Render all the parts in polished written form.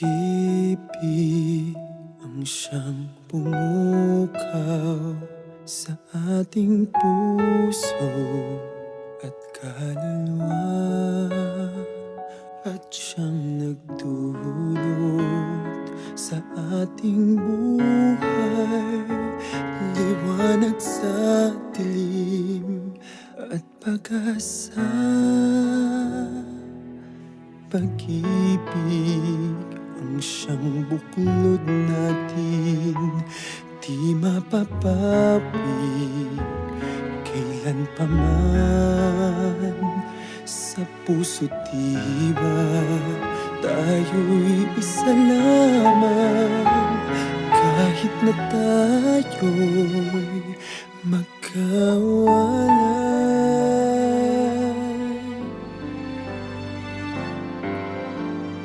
Pag-ibig ang siyang pumukaw sa ating puso at kaluluwa, at siyang nagdulot sa ating buhay, liwanag sa dilim at pag-asa. Pag-ibig ang siyang buklod natin, di mapapawi kailan pa man. Sa puso't diwa tayo'y isa lamang, kahit na tayo'y magkawalay.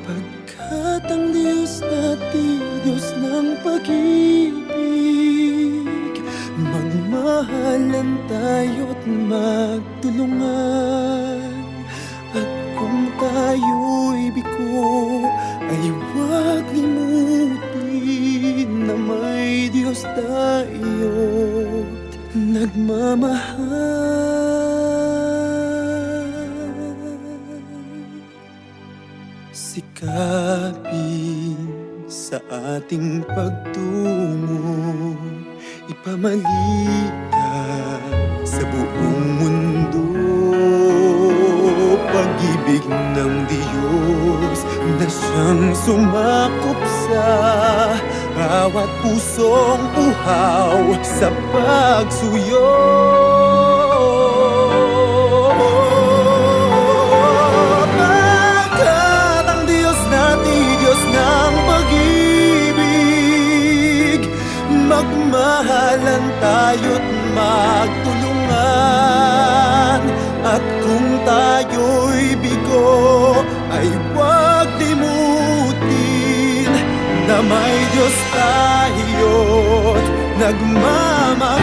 Pagkat ang Diyos natin, Diyos ng pag-ibig, magmahalan tayo't magtulungan. At kung tayo'y bigo, ay huwag limutin na may Diyos tayo't nagmamahal. Sikapin sa ating pagtungo, ipamaligaya sa buong mundo. Pag-ibig ng Diyos na siyang sumakop sa bawat pusong uhaw sa pagsuyo. Pagkat ang Diyos natin, Diyos ng pag-ibig, magmahalan tayo't magtulungan. At kung tayo'y bigo, ay huwag limutin na may Diyos tayo't nagmamahal.